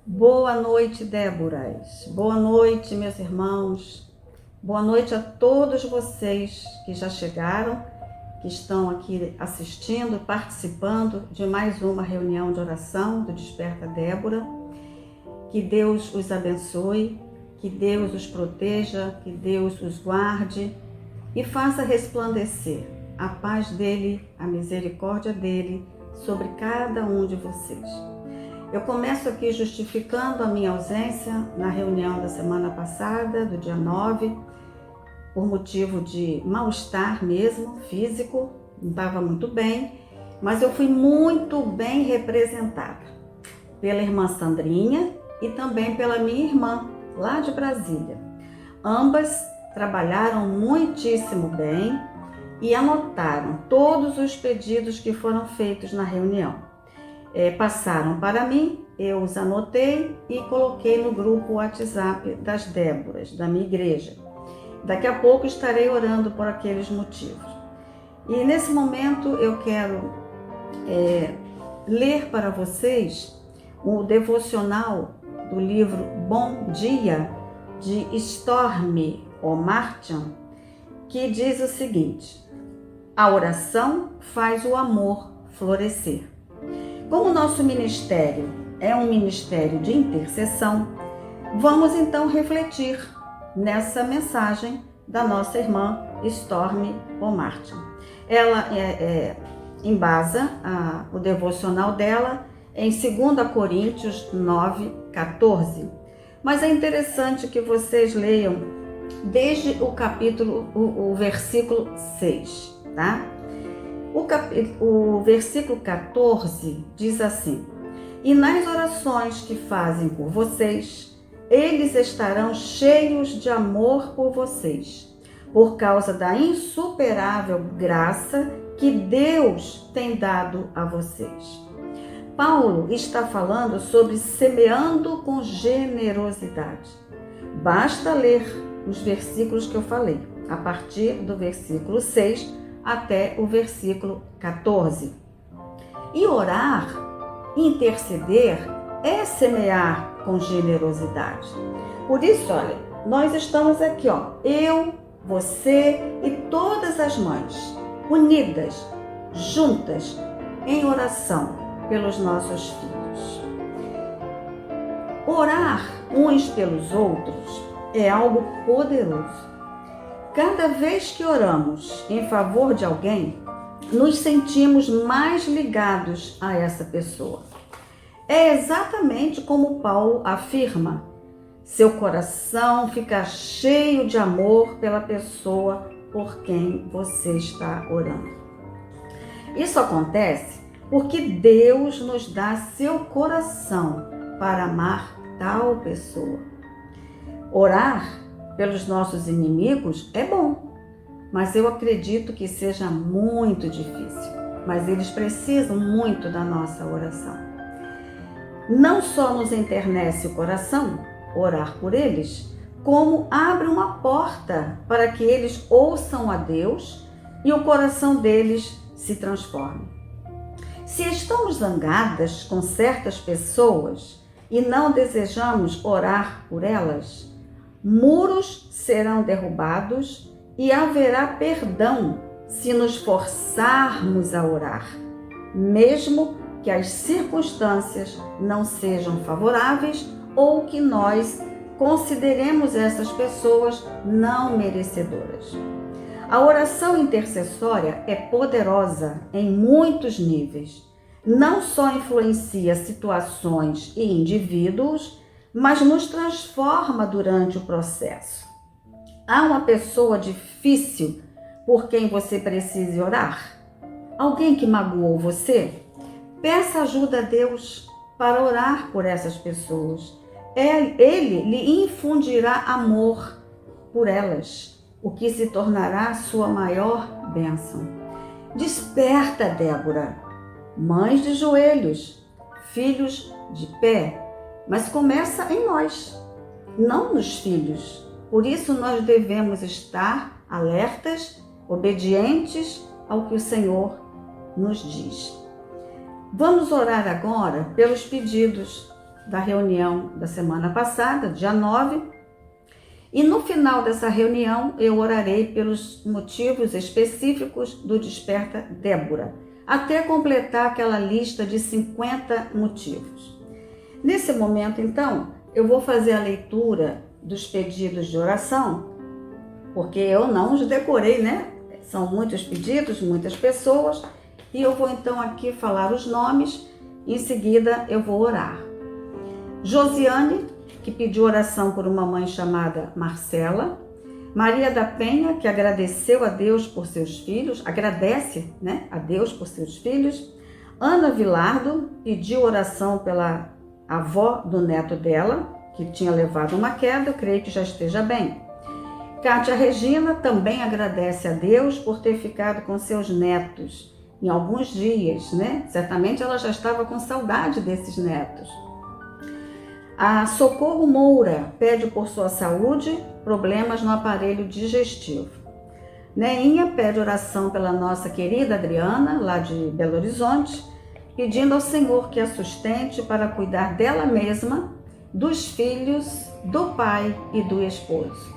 Boa noite, Déboras. Boa noite, meus irmãos. Boa noite a todos vocês que já chegaram, que estão aqui assistindo, participando de mais uma reunião de oração do Desperta Débora. Que Deus os abençoe, que Deus os proteja, que Deus os guarde e faça resplandecer a paz dele, a misericórdia dele sobre cada um de vocês. Eu começo aqui justificando a minha ausência na reunião da semana passada, do dia 9, por motivo de mal-estar mesmo, físico, não estava muito bem, mas eu fui muito bem representada pela irmã Sandrinha e também pela minha irmã, lá de Brasília. Ambas trabalharam muitíssimo bem e anotaram todos os pedidos que foram feitos na reunião. Passaram para mim, eu os anotei e coloquei no grupo WhatsApp das Déboras, da minha igreja. Daqui a pouco estarei orando por aqueles motivos. E nesse momento eu quero ler para vocês o devocional do livro Bom Dia, de Storm Omartian, que diz o seguinte: a oração faz o amor florescer. Como o nosso ministério é um ministério de intercessão, vamos então refletir nessa mensagem da nossa irmã Storm Omartian. Ela embasa o devocional dela em 2 Coríntios 9:14. Mas é interessante que vocês leiam desde o versículo 6, tá? O versículo 14 diz assim: e nas orações que fazem por vocês, eles estarão cheios de amor por vocês, por causa da insuperável graça que Deus tem dado a vocês. Paulo está falando sobre semeando com generosidade. Basta ler os versículos que eu falei, a partir do versículo 6 até o versículo 14. E orar, interceder, é semear com generosidade. Por isso, olha, nós estamos aqui, eu, você e todas as mães, unidas, juntas, em oração pelos nossos filhos. Orar uns pelos outros é algo poderoso. Cada vez que oramos em favor de alguém, nos sentimos mais ligados a essa pessoa. É exatamente como Paulo afirma: seu coração fica cheio de amor pela pessoa por quem você está orando. Isso acontece porque Deus nos dá seu coração para amar tal pessoa. Orar pelos nossos inimigos é bom, mas eu acredito que seja muito difícil. Mas eles precisam muito da nossa oração. Não só nos enternece o coração orar por eles, como abre uma porta para que eles ouçam a Deus e o coração deles se transforme. Se estamos zangadas com certas pessoas e não desejamos orar por elas, muros serão derrubados e haverá perdão se nos forçarmos a orar, mesmo que as circunstâncias não sejam favoráveis ou que nós consideremos essas pessoas não merecedoras. A oração intercessória é poderosa em muitos níveis. Não só influencia situações e indivíduos, mas nos transforma durante o processo. Há uma pessoa difícil por quem você precise orar? Alguém que magoou você? Peça ajuda a Deus para orar por essas pessoas. Ele lhe infundirá amor por elas, o que se tornará sua maior bênção. Desperta, Débora. Mães de joelhos, filhos de pé, mas começa em nós, não nos filhos. Por isso nós devemos estar alertas, obedientes ao que o Senhor nos diz. Vamos orar agora pelos pedidos da reunião da semana passada, dia 9, e no final dessa reunião eu orarei pelos motivos específicos do Desperta Débora, até completar aquela lista de 50 motivos. Nesse momento, então, eu vou fazer a leitura dos pedidos de oração, porque eu não os decorei, né? São muitos pedidos, muitas pessoas, e eu vou então aqui falar os nomes, em seguida eu vou orar. Josiane, que pediu oração por uma mãe chamada Marcela. Maria da Penha, que agradeceu a Deus por seus filhos, agradece, né, a Deus por seus filhos. Ana Vilardo pediu oração pela avó do neto dela, que tinha levado uma queda, eu creio que já esteja bem. Cátia Regina também agradece a Deus por ter ficado com seus netos em alguns dias, né? Certamente ela já estava com saudade desses netos. A Socorro Moura pede por sua saúde, problemas no aparelho digestivo. Neinha pede oração pela nossa querida Adriana, lá de Belo Horizonte, pedindo ao Senhor que a sustente para cuidar dela mesma, dos filhos, do pai e do esposo.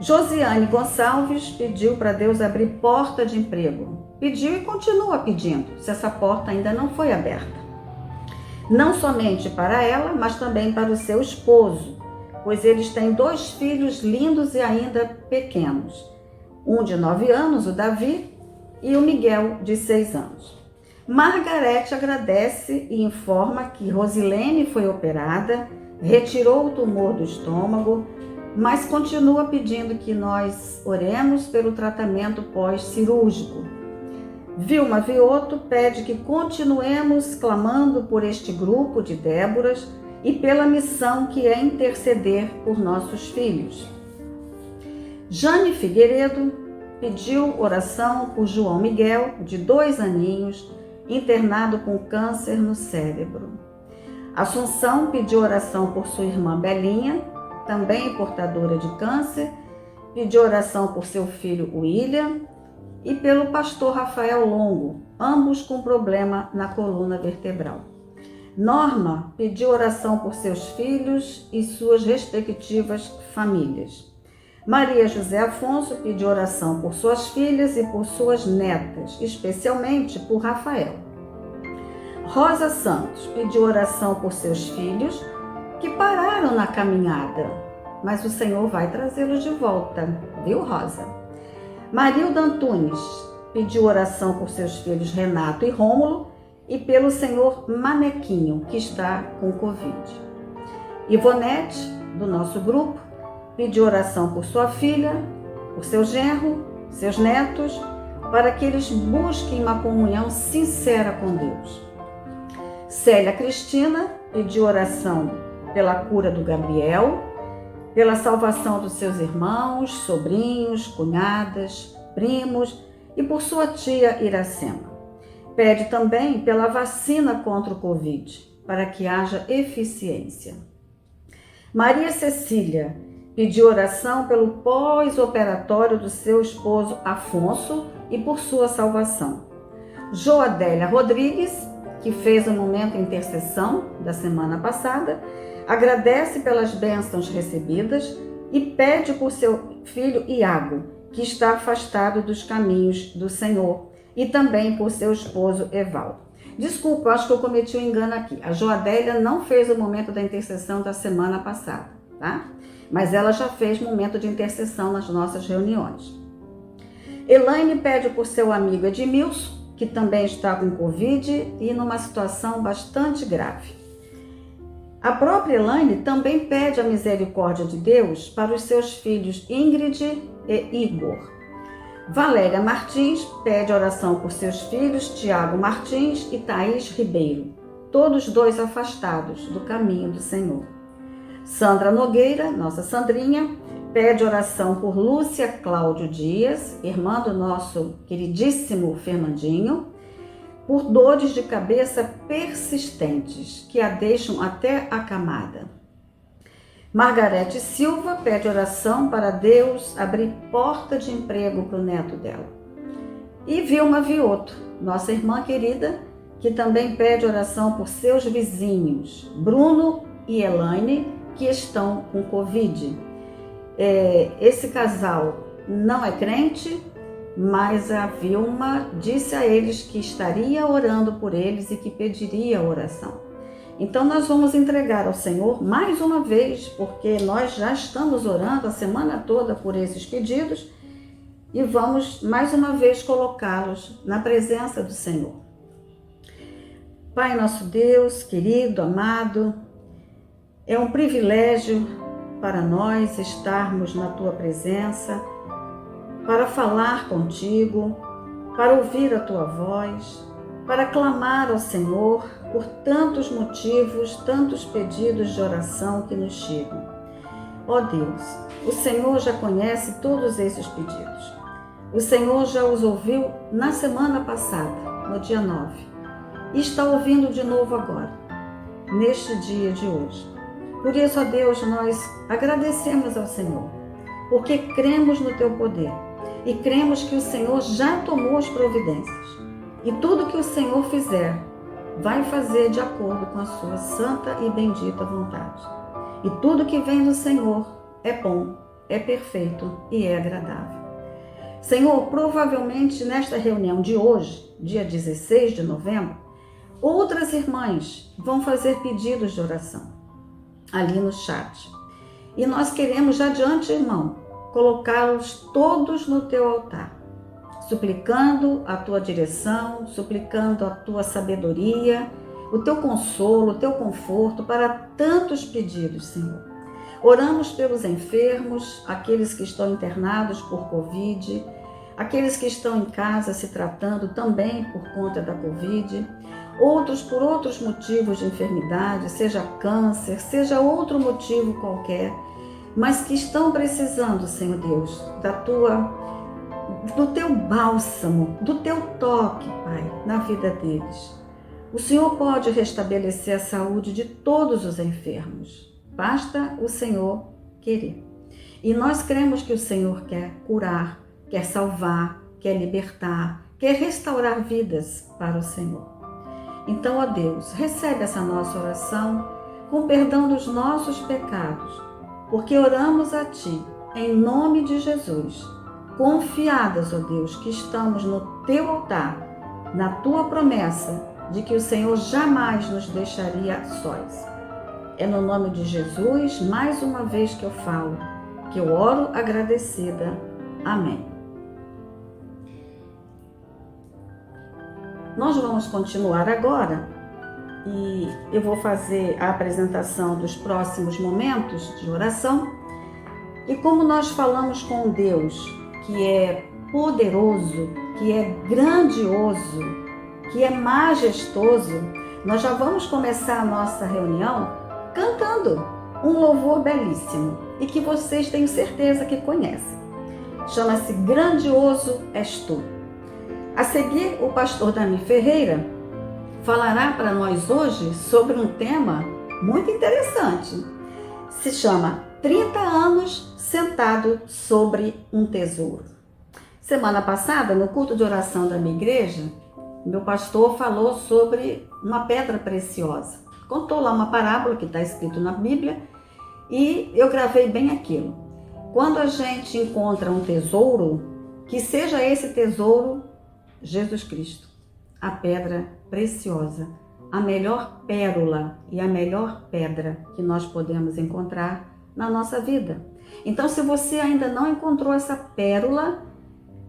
Josiane Gonçalves pediu para Deus abrir porta de emprego. Pediu e continua pedindo, se essa porta ainda não foi aberta. Não somente para ela, mas também para o seu esposo, pois eles têm 2 filhos lindos e ainda pequenos. Um de 9 anos, o Davi, e o Miguel, de 6 anos. Margarete agradece e informa que Rosilene foi operada, retirou o tumor do estômago, mas continua pedindo que nós oremos pelo tratamento pós-cirúrgico. Vilma Vioto pede que continuemos clamando por este grupo de Déboras e pela missão que é interceder por nossos filhos. Jane Figueiredo pediu oração por João Miguel, de 2 aninhos, internado com câncer no cérebro. Assunção pediu oração por sua irmã Belinha, também portadora de câncer, pediu oração por seu filho William e pelo pastor Rafael Longo, ambos com problema na coluna vertebral. Norma pediu oração por seus filhos e suas respectivas famílias. Maria José Afonso pediu oração por suas filhas e por suas netas, especialmente por Rafael. Rosa Santos pediu oração por seus filhos que pararam na caminhada, mas o Senhor vai trazê-los de volta, viu, Rosa? Marilda Antunes pediu oração por seus filhos Renato e Rômulo e pelo senhor Manequinho, que está com Covid. Ivonete, do nosso grupo, pediu oração por sua filha, por seu genro, seus netos, para que eles busquem uma comunhão sincera com Deus. Célia Cristina pediu oração pela cura do Gabriel, pela salvação dos seus irmãos, sobrinhos, cunhadas, primos e por sua tia Iracema. Pede também pela vacina contra o Covid, para que haja eficiência. Maria Cecília pediu oração pelo pós-operatório do seu esposo Afonso e por sua salvação. Joadélia Rodrigues, que fez o momento de intercessão da semana passada, agradece pelas bênçãos recebidas e pede por seu filho Iago, que está afastado dos caminhos do Senhor, e também por seu esposo Evaldo. Desculpa, eu acho que eu cometi um engano aqui. A Joadélia não fez o momento da intercessão da semana passada, tá? Mas ela já fez momento de intercessão nas nossas reuniões. Elaine pede por seu amigo Edmilson, que também está com Covid e numa situação bastante grave. A própria Elaine também pede a misericórdia de Deus para os seus filhos Ingrid e Igor. Valéria Martins pede oração por seus filhos Tiago Martins e Thaís Ribeiro, todos 2 afastados do caminho do Senhor. Sandra Nogueira, nossa Sandrinha, pede oração por Lúcia Cláudio Dias, irmã do nosso queridíssimo Fernandinho, por dores de cabeça persistentes, que a deixam até acamada. Margarete Silva pede oração para Deus abrir porta de emprego para o neto dela. E Vilma Vioto, nossa irmã querida, que também pede oração por seus vizinhos, Bruno e Elaine, que estão com Covid. Esse casal não é crente, mas a Vilma disse a eles que estaria orando por eles e que pediria oração. Então nós vamos entregar ao Senhor mais uma vez, porque nós já estamos orando a semana toda por esses pedidos e vamos mais uma vez colocá-los na presença do Senhor. Pai nosso Deus, querido, amado, é um privilégio para nós estarmos na Tua presença, para falar contigo, para ouvir a Tua voz, para clamar ao Senhor por tantos motivos, tantos pedidos de oração que nos chegam. Ó Deus, o Senhor já conhece todos esses pedidos. O Senhor já os ouviu na semana passada, no dia 9, e está ouvindo de novo agora, neste dia de hoje. Por isso, ó Deus, nós agradecemos ao Senhor, porque cremos no Teu poder e cremos que o Senhor já tomou as providências. E tudo que o Senhor fizer, vai fazer de acordo com a sua santa e bendita vontade. E tudo que vem do Senhor é bom, é perfeito e é agradável. Senhor, provavelmente nesta reunião de hoje, dia 16 de novembro, outras irmãs vão fazer pedidos de oração ali no chat. E nós queremos já de antemão colocá-los todos no Teu altar, suplicando a Tua direção, suplicando a Tua sabedoria, o Teu consolo, o Teu conforto para tantos pedidos, Senhor. Oramos pelos enfermos, aqueles que estão internados por Covid, aqueles que estão em casa se tratando também por conta da Covid, outros por outros motivos de enfermidade, seja câncer, seja outro motivo qualquer, mas que estão precisando, Senhor Deus, do Teu bálsamo, do Teu toque, Pai, na vida deles. O Senhor pode restabelecer a saúde de todos os enfermos. Basta o Senhor querer. E nós cremos que o Senhor quer curar, quer salvar, quer libertar, quer restaurar vidas para o Senhor. Então, ó Deus, recebe essa nossa oração com perdão dos nossos pecados, porque oramos a Ti, em nome de Jesus, confiadas, ó Deus, que estamos no Teu altar, na Tua promessa de que o Senhor jamais nos deixaria sós. É no nome de Jesus, mais uma vez que eu falo, que eu oro agradecida. Amém. Nós vamos continuar agora e eu vou fazer a apresentação dos próximos momentos de oração. E como nós falamos com Deus, que é poderoso, que é grandioso, que é majestoso, nós já vamos começar a nossa reunião cantando um louvor belíssimo e que vocês tenho certeza que conhecem. Chama-se Grandioso És Tu. A seguir, o pastor Dami Ferreira falará para nós hoje sobre um tema muito interessante. Se chama 30 anos sentado sobre um tesouro. Semana passada, no culto de oração da minha igreja, meu pastor falou sobre uma pedra preciosa. Contou lá uma parábola que está escrito na Bíblia e eu gravei bem aquilo. Quando a gente encontra um tesouro, que seja esse tesouro Jesus Cristo, a pedra preciosa, a melhor pérola e a melhor pedra que nós podemos encontrar na nossa vida. Então, se você ainda não encontrou essa pérola,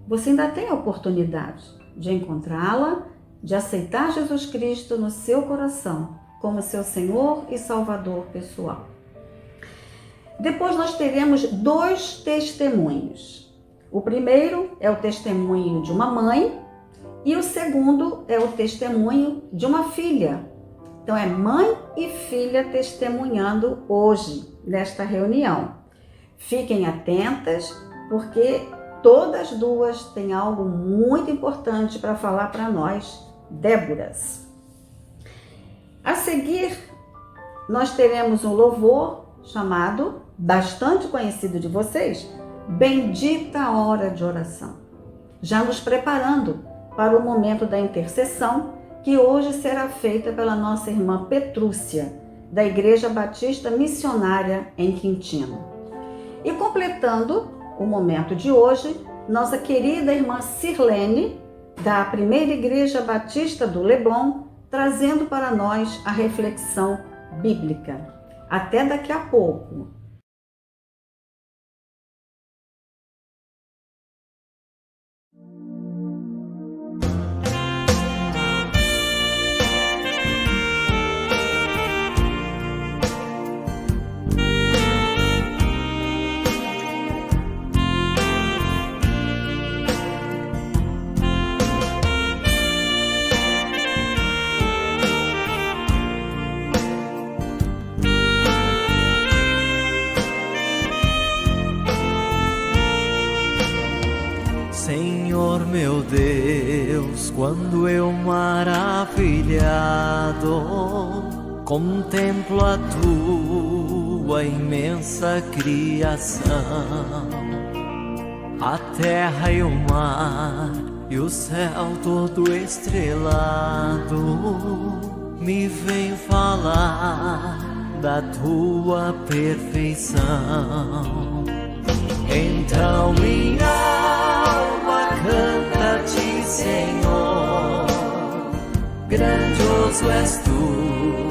você ainda tem a oportunidade de encontrá-la, de aceitar Jesus Cristo no seu coração como seu Senhor e Salvador pessoal. Depois nós teremos 2 testemunhos. O primeiro é o testemunho de uma mãe e o segundo é o testemunho de uma filha. Então é mãe e filha testemunhando hoje, nesta reunião. Fiquem atentas, porque todas duas têm algo muito importante para falar para nós, Déboras. A seguir, nós teremos um louvor chamado, bastante conhecido de vocês, Bendita a Hora de Oração. Já nos preparando para o momento da intercessão, que hoje será feita pela nossa irmã Petrúcia, da Igreja Batista Missionária em Quintino. E completando o momento de hoje, nossa querida irmã Sirlene, da Primeira Igreja Batista do Leblon, trazendo para nós a reflexão bíblica. Até daqui a pouco. Senhor meu Deus, quando eu maravilhado contemplo a tua imensa criação, a terra e o mar e o céu todo estrelado, me vem falar da tua perfeição. Então minha alma canta-te, Senhor, grandioso és tu,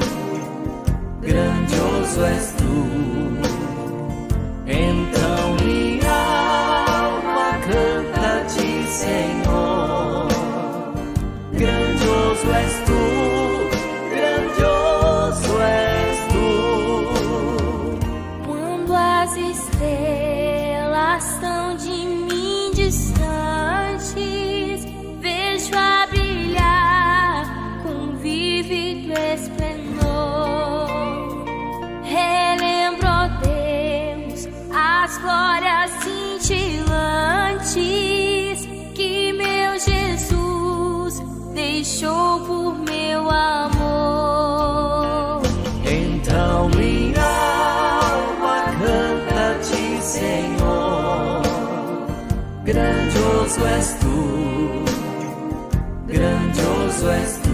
grandioso és tu. Então minha alma canta-te, Senhor, grandioso és tu, grandioso és tu. Quando as estrelas estão de mim distantes, vejo a brilhar com vívido esplendor. Relembro, ó Deus, as glórias cintilantes que meu Jesus deixou por meu amor. Então minha alma canta-te, Senhor, grandioso és tu, grandioso és tu.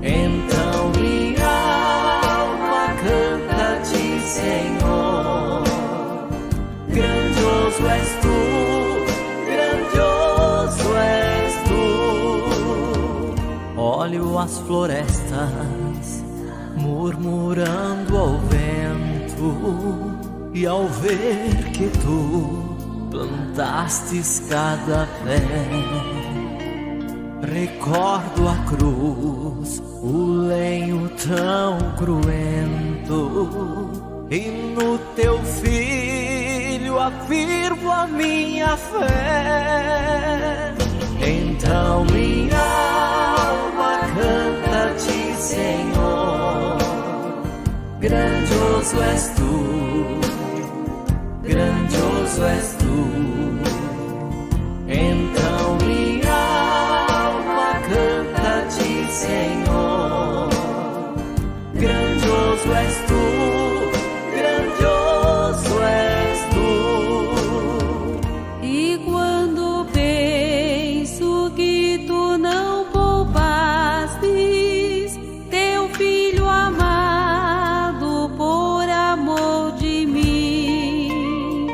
Então minha alma canta-te, Senhor, grandioso és tu, grandioso és tu. Olho as florestas murmurando ao vento, e ao ver que tu plantastes cada pé, recordo a cruz, o lenho tão cruento, e no teu filho afirmo a minha fé. Então minha alma canta-te, Senhor, grandioso és tu, grandioso és tu. Então minha alma canta-te, Senhor, grandioso és tu, grandioso és tu. E quando penso que tu não poupastes teu filho amado por amor de mim,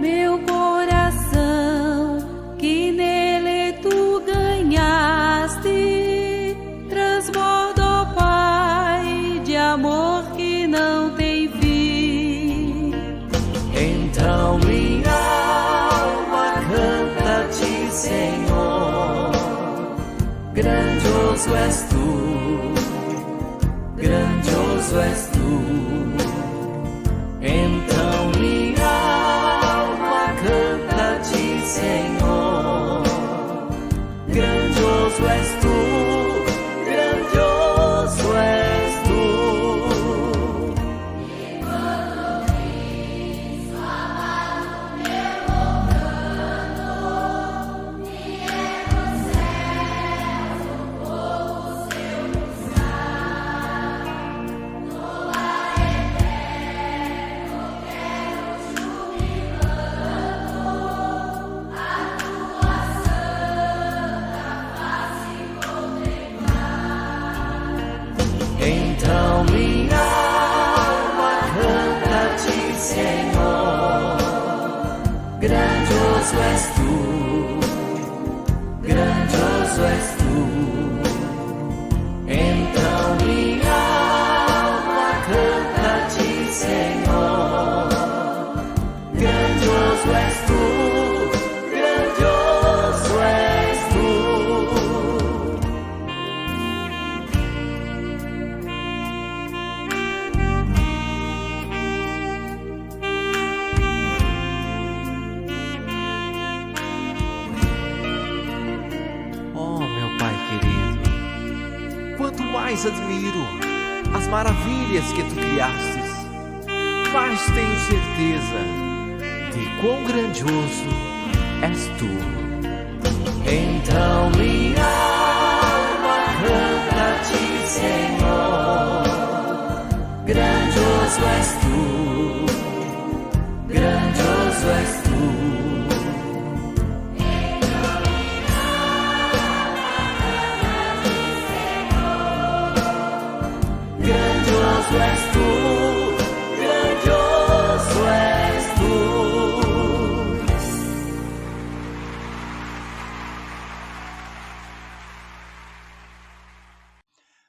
meu coração que nele tu ganhaste transborda, ó Pai, de amor que não tem fim. Então minha alma canta-te, Senhor, grandioso és tu, grandioso és tu. Então minha alma canta-te, Senhor, grandioso és tu, grandioso és tu. Glória quanto mais admiro as maravilhas que tu criastes, mais tenho certeza de quão grandioso és tu. Então minha alma canta a ti, Senhor. Grandioso és tu, grandioso és tu. Grandioso és tu, grandioso és tu.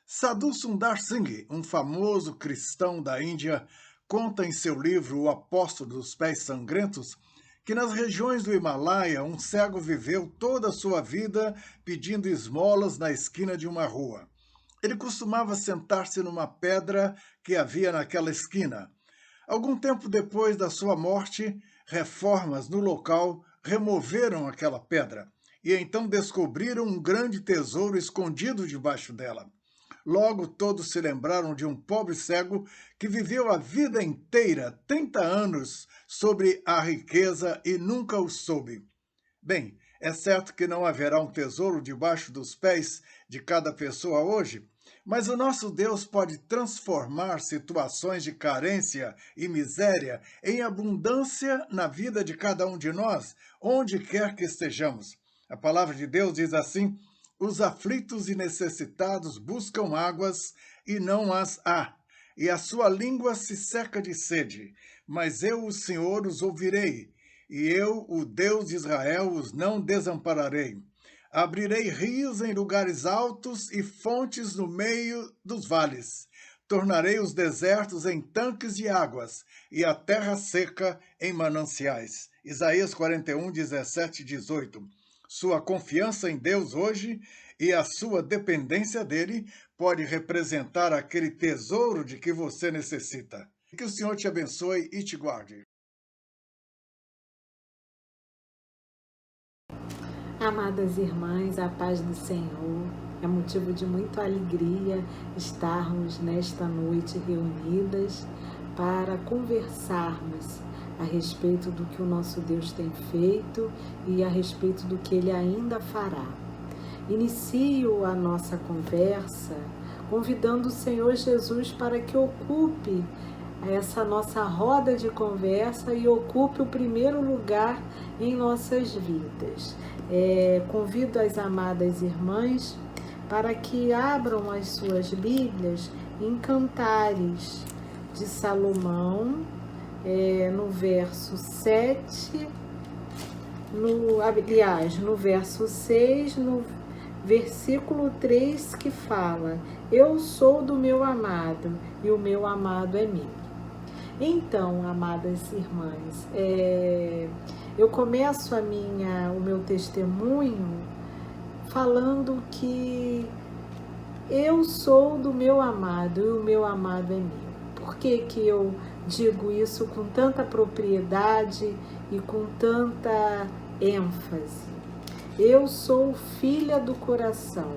Sadhu Sundar Singh, um famoso cristão da Índia, conta em seu livro O Apóstolo dos Pés Sangrentos que nas regiões do Himalaia um cego viveu toda a sua vida pedindo esmolas na esquina de uma rua. Ele costumava sentar-se numa pedra que havia naquela esquina. Algum tempo depois da sua morte, reformas no local removeram aquela pedra e então descobriram um grande tesouro escondido debaixo dela. Logo todos se lembraram de um pobre cego que viveu a vida inteira, 30 anos, sobre a riqueza e nunca o soube. Bem, é certo que não haverá um tesouro debaixo dos pés de cada pessoa hoje, mas o nosso Deus pode transformar situações de carência e miséria em abundância na vida de cada um de nós, onde quer que estejamos. A palavra de Deus diz assim: os aflitos e necessitados buscam águas e não as há, e a sua língua se seca de sede. Mas eu, o Senhor, os ouvirei, e eu, o Deus de Israel, os não desampararei. Abrirei rios em lugares altos e fontes no meio dos vales. Tornarei os desertos em tanques de águas e a terra seca em mananciais. Isaías 41, 17 e 18. Sua confiança em Deus hoje e a sua dependência dele pode representar aquele tesouro de que você necessita. Que o Senhor te abençoe e te guarde. Amadas irmãs, a paz do Senhor. É motivo de muita alegria estarmos nesta noite reunidas para conversarmos a respeito do que o nosso Deus tem feito e a respeito do que Ele ainda fará. Inicio a nossa conversa convidando o Senhor Jesus para que ocupe essa nossa roda de conversa e ocupe o primeiro lugar em nossas vidas. Convido as amadas irmãs para que abram as suas Bíblias em Cantares de Salomão, no verso 7, no verso 6, no versículo 3, que fala: eu sou do meu amado e o meu amado é meu. Então, amadas irmãs, eu começo o meu testemunho falando que eu sou do meu amado e o meu amado é meu. Por que que eu digo isso com tanta propriedade e com tanta ênfase? Eu sou filha do coração.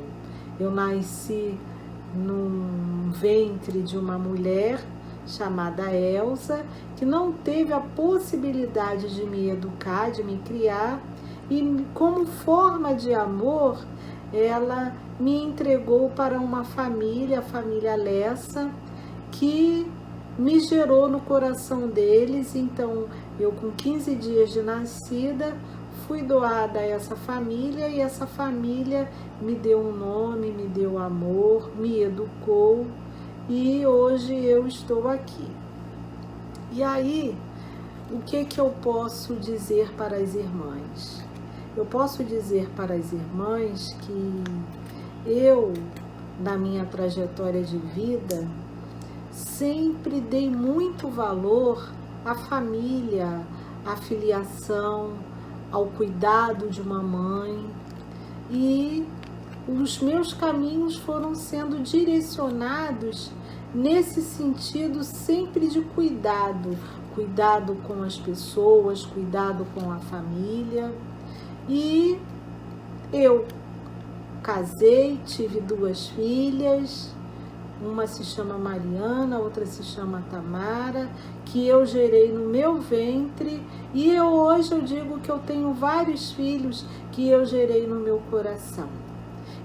Eu nasci num ventre de uma mulher chamada Elsa, que não teve a possibilidade de me educar, de me criar, e como forma de amor, ela me entregou para uma família, a família Lessa, que me gerou no coração deles. Então, eu com 15 dias de nascida, fui doada a essa família, e essa família me deu um nome, me deu amor, me educou, e hoje eu estou aqui. E aí, o que eu posso dizer para as irmãs? Eu posso dizer para as irmãs que eu, na minha trajetória de vida, sempre dei muito valor à família, à filiação, ao cuidado de uma mãe, e os meus caminhos foram sendo direcionados nesse sentido sempre de cuidado com as pessoas, cuidado com a família. E eu, casei, tive 2 filhas, uma se chama Mariana, outra se chama Tamara, que eu gerei no meu ventre, e hoje eu digo que eu tenho vários filhos que eu gerei no meu coração.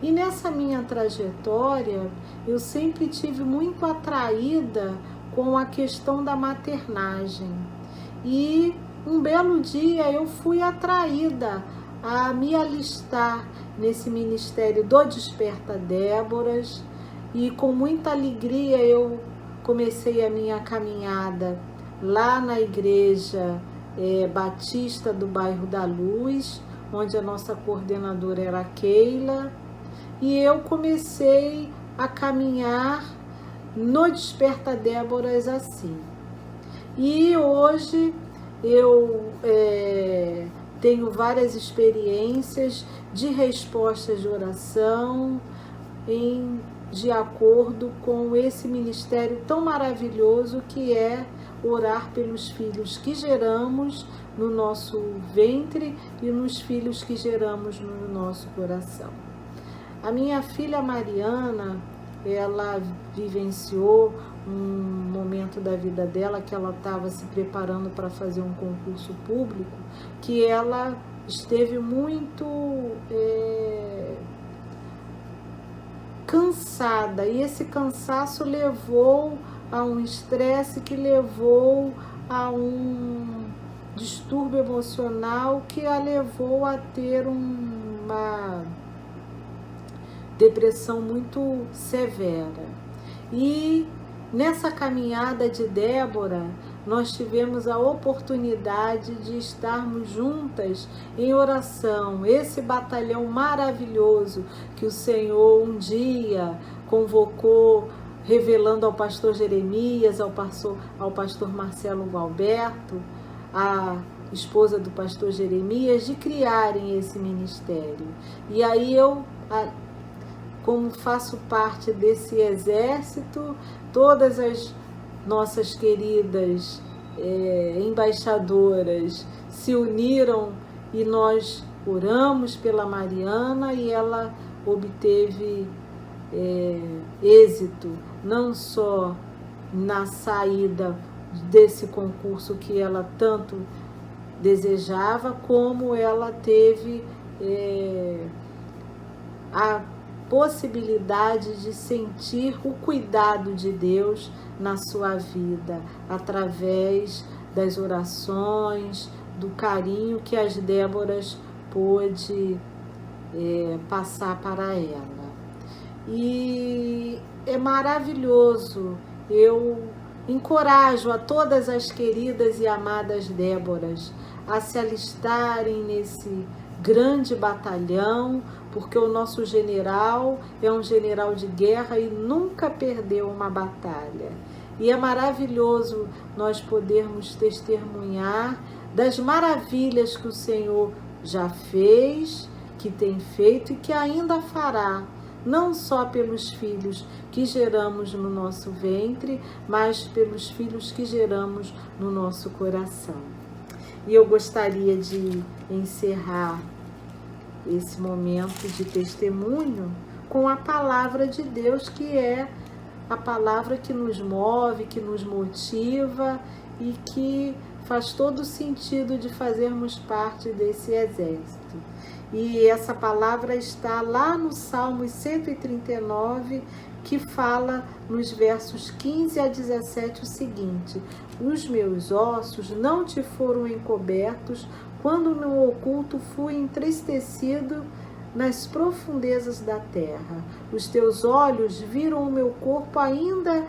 E nessa minha trajetória, eu sempre tive muito atraída com a questão da maternagem. E um belo dia eu fui atraída a me alistar nesse ministério do Desperta Déboras, e com muita alegria eu comecei a minha caminhada lá na igreja Batista do Bairro da Luz, onde a nossa coordenadora era a Keila, e eu comecei a caminhar no Desperta Déboras assim. E hoje eu tenho várias experiências de respostas de oração de acordo com esse ministério tão maravilhoso que é orar pelos filhos que geramos no nosso ventre e nos filhos que geramos no nosso coração. A minha filha Mariana, ela vivenciou um momento da vida dela que ela estava se preparando para fazer um concurso público, que ela esteve muito cansada, e esse cansaço levou a um estresse que levou a um distúrbio emocional que a levou a ter uma depressão muito severa. E nessa caminhada de Débora, nós tivemos a oportunidade de estarmos juntas em oração, esse batalhão maravilhoso que o Senhor um dia convocou, revelando ao pastor Jeremias, ao pastor Marcelo Gualberto, a esposa do pastor Jeremias, de criarem esse ministério. E aí eu, como faço parte desse exército, todas as nossas queridas embaixadoras se uniram e nós oramos pela Mariana, e ela obteve êxito não só na saída desse concurso que ela tanto desejava, como ela teve a possibilidade de sentir o cuidado de Deus na sua vida, através das orações, do carinho que as Déboras pôde passar para ela. E é maravilhoso, eu encorajo a todas as queridas e amadas Déboras a se alistarem nesse grande batalhão, porque o nosso general é um general de guerra e nunca perdeu uma batalha. E é maravilhoso nós podermos testemunhar das maravilhas que o Senhor já fez, que tem feito e que ainda fará, não só pelos filhos que geramos no nosso ventre, mas pelos filhos que geramos no nosso coração. E eu gostaria de encerrar esse momento de testemunho com a palavra de Deus, que é a palavra que nos move, que nos motiva e que faz todo o sentido de fazermos parte desse exército. E essa palavra está lá no Salmo 139, que fala nos versos 15 a 17 o seguinte: os meus ossos não te foram encobertos quando no oculto fui entristecido nas profundezas da terra. Os teus olhos viram o meu corpo ainda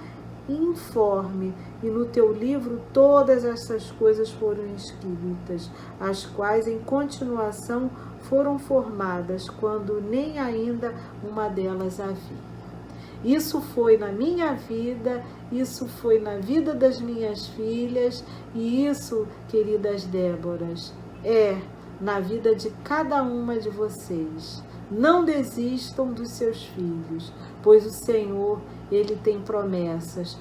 informe, e no teu livro todas essas coisas foram escritas, as quais em continuação foram formadas, quando nem ainda uma delas havia. Isso foi na minha vida, isso foi na vida das minhas filhas, e isso, queridas Déboras, é na vida de cada uma de vocês. Não desistam dos seus filhos, pois o Senhor, Ele tem promessas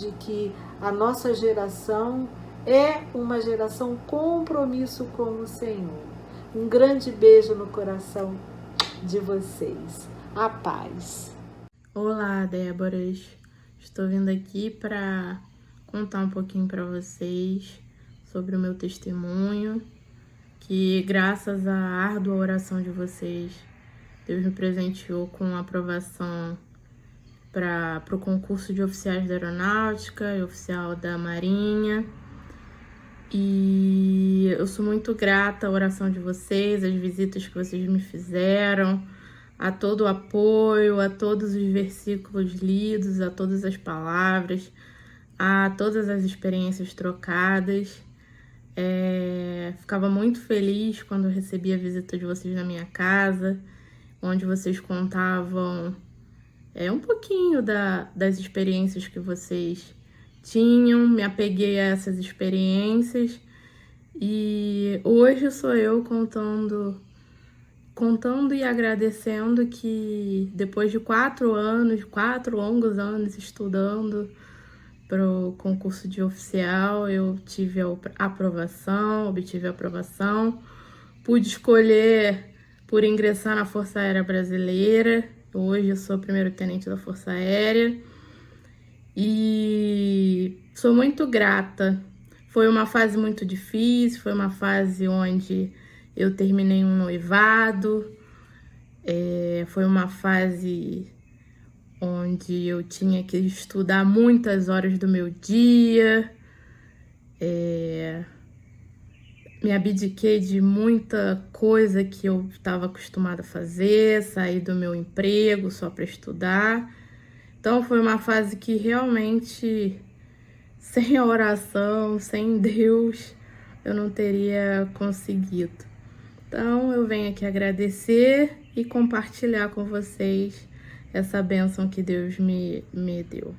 de que a nossa geração é uma geração compromisso com o Senhor. Um grande beijo no coração de vocês. A paz. Olá, Déboras. Estou vindo aqui para contar um pouquinho para vocês sobre o meu testemunho, que graças à árdua oração de vocês, Deus me presenteou com a aprovação para o concurso de oficiais da Aeronáutica e oficial da Marinha. E eu sou muito grata à oração de vocês, às visitas que vocês me fizeram, a todo o apoio, a todos os versículos lidos, a todas as palavras, a todas as experiências trocadas. Ficava muito feliz quando eu recebia a visita de vocês na minha casa, onde vocês contavam um pouquinho das experiências que vocês tinham. Me apeguei a essas experiências e hoje sou eu contando e agradecendo que depois de 4 longos anos estudando para o concurso de oficial, eu obtive a aprovação, pude escolher por ingressar na Força Aérea Brasileira. Hoje eu sou primeiro-tenente da Força Aérea e sou muito grata. Foi uma fase muito difícil, foi uma fase onde eu terminei um noivado, foi uma fase onde eu tinha que estudar muitas horas do meu dia, me abdiquei de muita coisa que eu estava acostumada a fazer, sair do meu emprego só para estudar. Então foi uma fase que realmente, sem a oração, sem Deus, eu não teria conseguido. Então eu venho aqui agradecer e compartilhar com vocês essa bênção que Deus me deu.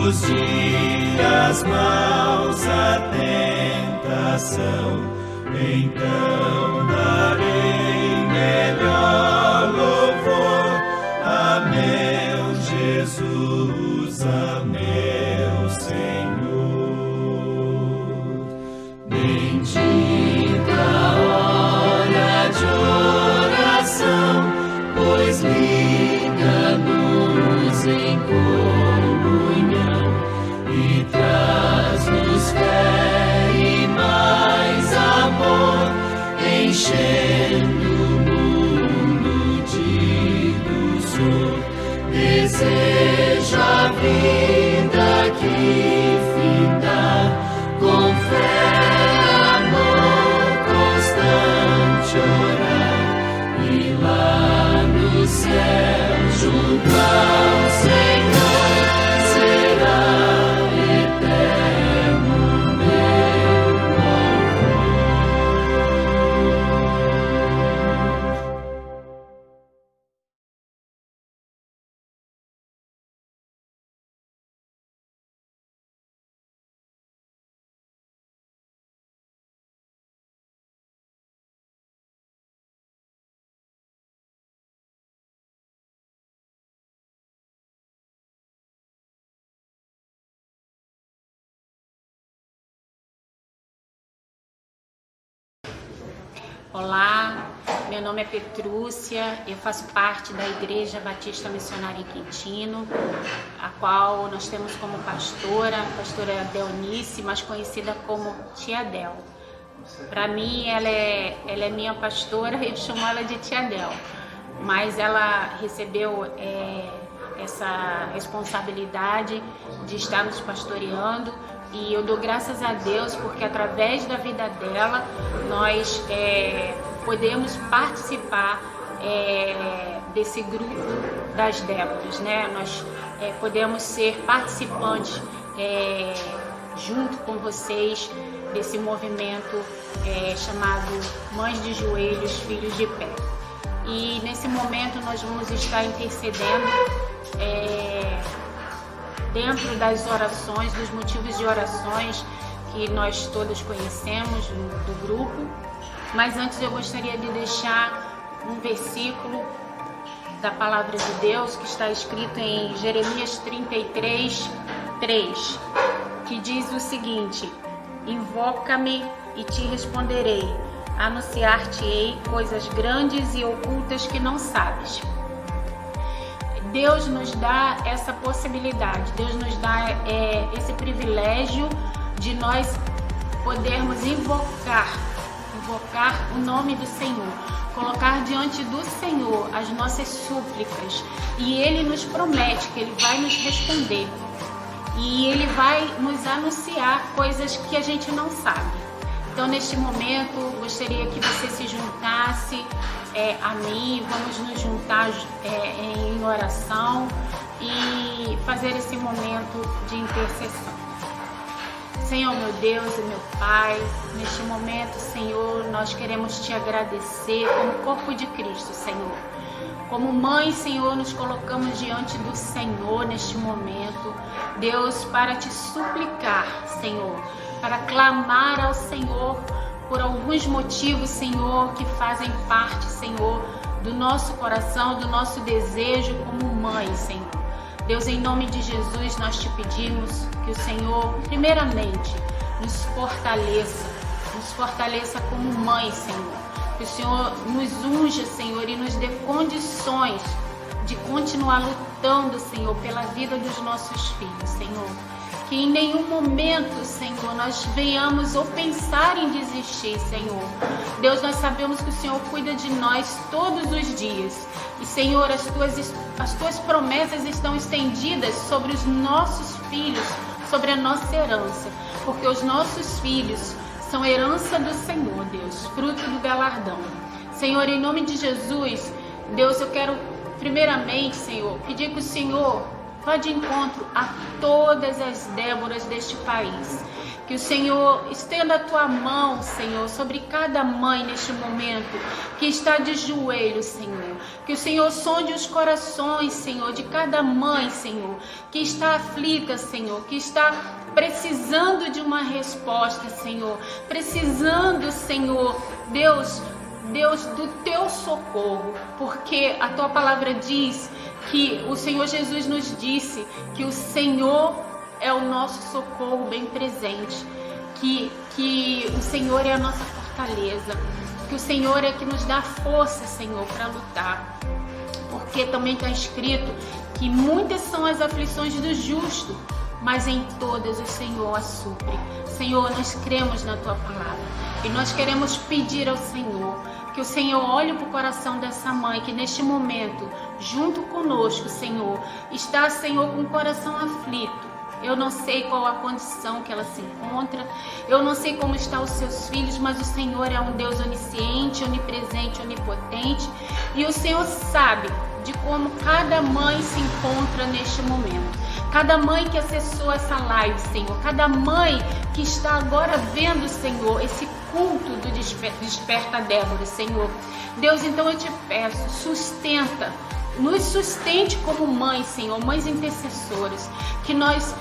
Os dias maus a tentação, então darei melhor louvor a meu Jesus, a meu Senhor. Bendita hora de oração, pois liga-nos em comunhão e traz-nos fé e mais amor, enchendo o mundo de doçor. Desejo a vida que finda com fé, amor constante, orar e lá no céu junto ao Senhor. Olá, meu nome é Petrúcia, eu faço parte da Igreja Batista Missionária em Quintino, a qual nós temos como pastora, a pastora Delnice, mais conhecida como Tia Del. Para mim, ela é minha pastora, eu chamo ela de Tia Del, mas ela recebeu essa responsabilidade de estar nos pastoreando. E eu dou graças a Deus porque através da vida dela nós podemos participar desse grupo das Déboras, né? Nós podemos ser participantes junto com vocês desse movimento chamado Mães de Joelhos, Filhos de Pé. E nesse momento nós vamos estar intercedendo dentro das orações, dos motivos de orações que nós todos conhecemos do grupo. Mas antes eu gostaria de deixar um versículo da Palavra de Deus que está escrito em Jeremias 33:3, que diz o seguinte: invoca-me e te responderei, anunciar-te-ei coisas grandes e ocultas que não sabes. Deus nos dá essa possibilidade, Deus nos dá esse privilégio de nós podermos invocar o nome do Senhor, colocar diante do Senhor as nossas súplicas, e Ele nos promete que Ele vai nos responder e Ele vai nos anunciar coisas que a gente não sabe. Então, neste momento, gostaria que você se juntasse a mim, vamos nos juntar em oração e fazer esse momento de intercessão. Senhor, meu Deus e meu Pai, neste momento, Senhor, nós queremos Te agradecer como corpo de Cristo, Senhor. Como mãe, Senhor, nos colocamos diante do Senhor neste momento, Deus, para Te suplicar, Senhor, para clamar ao Senhor por alguns motivos, Senhor, que fazem parte, Senhor, do nosso coração, do nosso desejo como mãe, Senhor. Deus, em nome de Jesus, nós Te pedimos que o Senhor, primeiramente, nos fortaleça como mãe, Senhor. Que o Senhor nos unja, Senhor, e nos dê condições de continuar lutando, Senhor, pela vida dos nossos filhos, Senhor. Que em nenhum momento, Senhor, nós venhamos ou pensar em desistir, Senhor. Deus, nós sabemos que o Senhor cuida de nós todos os dias. E, Senhor, as Tuas promessas estão estendidas sobre os nossos filhos, sobre a nossa herança. Porque os nossos filhos são herança do Senhor, Deus, fruto do galardão. Senhor, em nome de Jesus, Deus, eu quero primeiramente, Senhor, pedir que o Senhor vá de encontro a todas as Déboras deste país. Que o Senhor estenda a Tua mão, Senhor, sobre cada mãe neste momento que está de joelhos, Senhor. Que o Senhor sonde os corações, Senhor, de cada mãe, Senhor, que está aflita, Senhor, que está precisando de uma resposta, Senhor. Precisando, Senhor, Deus, do Teu socorro. Porque a Tua palavra diz que o Senhor Jesus nos disse que o Senhor é o nosso socorro bem presente, que o Senhor é a nossa fortaleza, que o Senhor é que nos dá força, Senhor, para lutar. Porque também está escrito que muitas são as aflições do justo, mas em todas o Senhor as supre. Senhor, nós cremos na Tua palavra e nós queremos pedir ao Senhor que o Senhor olhe para o coração dessa mãe que neste momento, junto conosco, Senhor, está, Senhor, com o coração aflito. Eu não sei qual a condição que ela se encontra, eu não sei como estão os seus filhos, mas o Senhor é um Deus onisciente, onipresente, onipotente, e o Senhor sabe de como cada mãe se encontra neste momento. Cada mãe que acessou essa live, Senhor, cada mãe que está agora vendo, Senhor, esse culto do Desperta Débora, Senhor. Deus, então eu te peço, nos sustente como mães, Senhor, mães intercessoras, que nós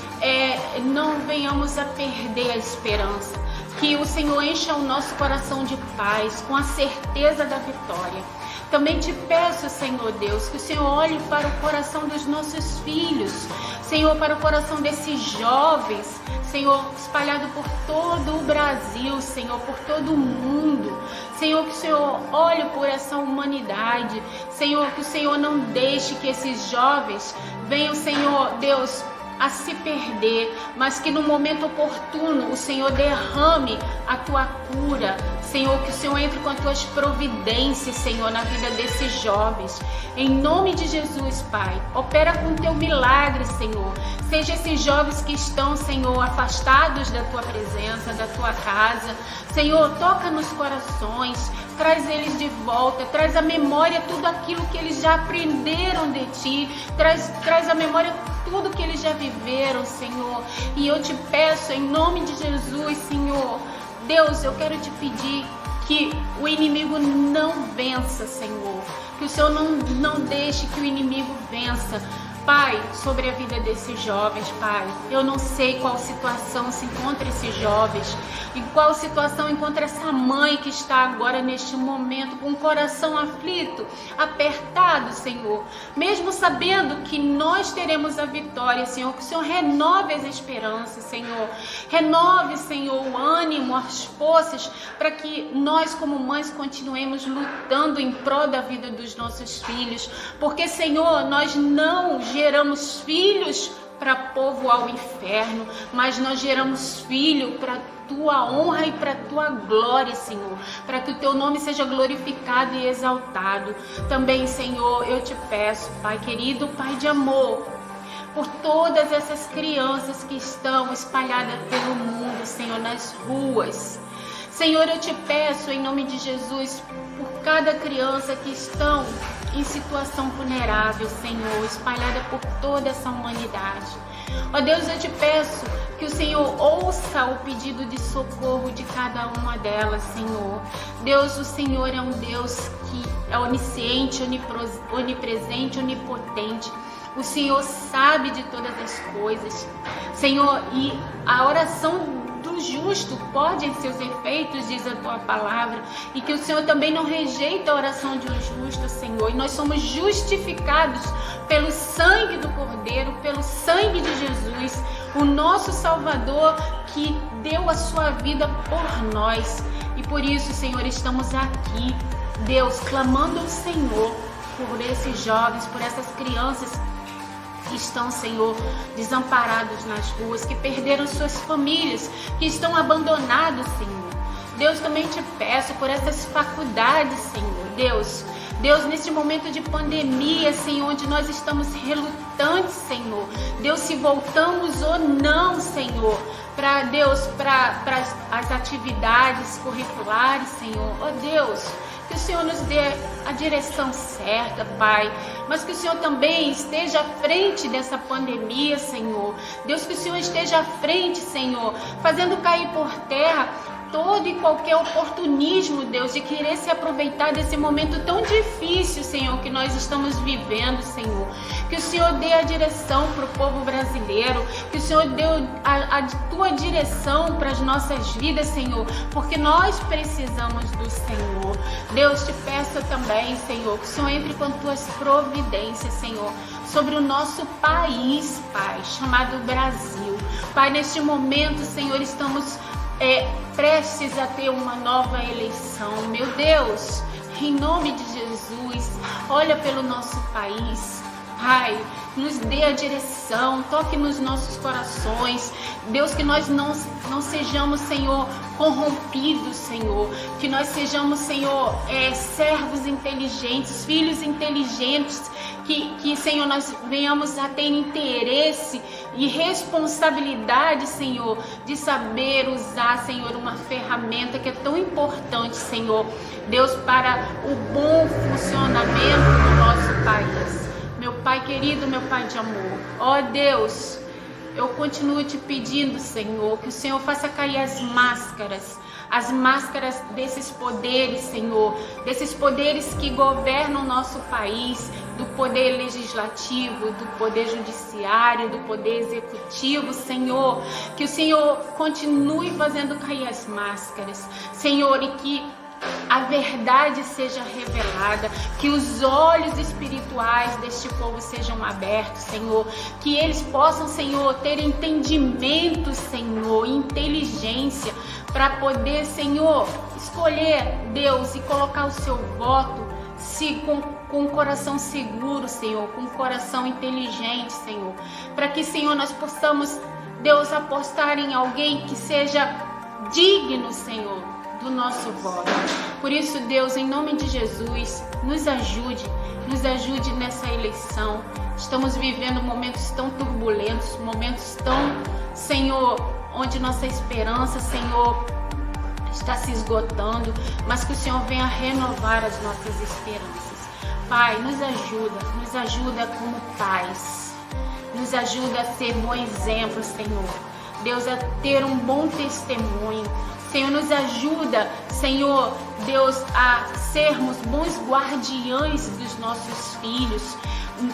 não venhamos a perder a esperança, que o Senhor encha o nosso coração de paz, com a certeza da vitória. Também te peço, Senhor Deus, que o Senhor olhe para o coração dos nossos filhos, Senhor, para o coração desses jovens, Senhor, espalhado por todo o Brasil, Senhor, por todo o mundo. Senhor, que o Senhor olhe por essa humanidade. Senhor, que o Senhor não deixe que esses jovens venham, Senhor, Deus, a se perder, mas que no momento oportuno o Senhor derrame a tua cura. Senhor, que o Senhor entre com as tuas providências, Senhor, na vida desses jovens. Em nome de Jesus, Pai, opera com o teu milagre, Senhor. Seja esses jovens que estão, Senhor, afastados da tua presença, da tua casa. Senhor, toca nos corações, traz eles de volta, traz à memória tudo aquilo que eles já aprenderam de ti, traz à memória tudo que eles já viveram, Senhor. E eu te peço, em nome de Jesus, Senhor, Deus, eu quero te pedir que o inimigo não vença, Senhor. Que o Senhor não deixe que o inimigo vença. Pai, sobre a vida desses jovens, Pai, eu não sei qual situação se encontra esses jovens, em qual situação encontra essa mãe que está agora neste momento com o coração aflito, apertado, Senhor, mesmo sabendo que nós teremos a vitória, Senhor, que o Senhor renove as esperanças, Senhor, renove, Senhor, o ânimo, as forças, para que nós como mães continuemos lutando em prol da vida dos nossos filhos, porque, Senhor, nós não geramos filhos para povoar o inferno, mas nós geramos filho para tua honra e para tua glória, Senhor, para que o teu nome seja glorificado e exaltado. Também, Senhor, eu te peço, Pai querido, Pai de amor, por todas essas crianças que estão espalhadas pelo mundo, Senhor, nas ruas. Senhor, eu te peço, em nome de Jesus, por cada criança que estão em situação vulnerável, Senhor, espalhada por toda essa humanidade. Ó Deus, eu te peço que o Senhor ouça o pedido de socorro de cada uma delas, Senhor. Deus, o Senhor é um Deus que é onisciente, onipresente, onipotente. O Senhor sabe de todas as coisas, Senhor, e a oração do justo pode em seus efeitos, diz a tua palavra, e que o Senhor também não rejeita a oração de um justo, Senhor, e nós somos justificados pelo sangue do Cordeiro, pelo sangue de Jesus, o nosso Salvador, que deu a sua vida por nós, e por isso, Senhor, estamos aqui, Deus, clamando ao Senhor por esses jovens, por essas crianças que estão, Senhor, desamparados nas ruas, que perderam suas famílias, que estão abandonados, Senhor. Deus, também te peço por essas faculdades, Senhor. Deus, nesse momento de pandemia, Senhor, onde nós estamos relutantes, Senhor. Deus, se voltamos ou não, Senhor, para as atividades curriculares, Senhor. Ó Deus, que o Senhor nos dê a direção certa, Pai, mas que o Senhor também esteja à frente dessa pandemia, Senhor. Deus, que o Senhor esteja à frente, Senhor, fazendo cair por terra todo e qualquer oportunismo, Deus, de querer se aproveitar desse momento tão difícil, Senhor, que nós estamos vivendo, Senhor. Que o Senhor dê a direção para o povo brasileiro, que o Senhor dê a tua direção para as nossas vidas, Senhor, porque nós precisamos do Senhor. Deus, te peço também, Senhor, que o Senhor entre com tuas providências, Senhor, sobre o nosso país, Pai, chamado Brasil. Pai, neste momento, Senhor, estamos prestes a ter uma nova eleição. Meu Deus, em nome de Jesus, olha pelo nosso país. Pai, nos dê a direção, toque nos nossos corações. Deus, que nós não sejamos, Senhor, corrompidos, Senhor. Que nós sejamos, Senhor, servos inteligentes, filhos inteligentes. Que, Senhor, nós venhamos a ter interesse e responsabilidade, Senhor, de saber usar, Senhor, uma ferramenta que é tão importante, Senhor. Deus, para o bom funcionamento do nosso país. Meu Pai querido, meu Pai de amor, ó Deus, eu continuo te pedindo, Senhor, que o Senhor faça cair as máscaras desses poderes, Senhor, desses poderes que governam o nosso país, do poder legislativo, do poder judiciário, do poder executivo, Senhor, que o Senhor continue fazendo cair as máscaras, Senhor, e que a verdade seja revelada, que os olhos espirituais deste povo sejam abertos, Senhor, que eles possam, Senhor, ter entendimento, Senhor, inteligência, para poder, Senhor, escolher, Deus, e colocar o seu voto com o coração seguro, Senhor, com o coração inteligente, Senhor, para que, Senhor, nós possamos, Deus, apostar em alguém que seja digno, Senhor, do nosso voto. Por isso, Deus, em nome de Jesus, nos ajude nessa eleição. Estamos vivendo momentos tão turbulentos, momentos tão, Senhor, onde nossa esperança, Senhor, está se esgotando, mas que o Senhor venha renovar as nossas esperanças. Pai, nos ajuda como pais, nos ajuda a ser bom exemplo, Senhor. Deus, a ter um bom testemunho. Senhor, nos ajuda, Senhor, Deus, a sermos bons guardiães dos nossos filhos.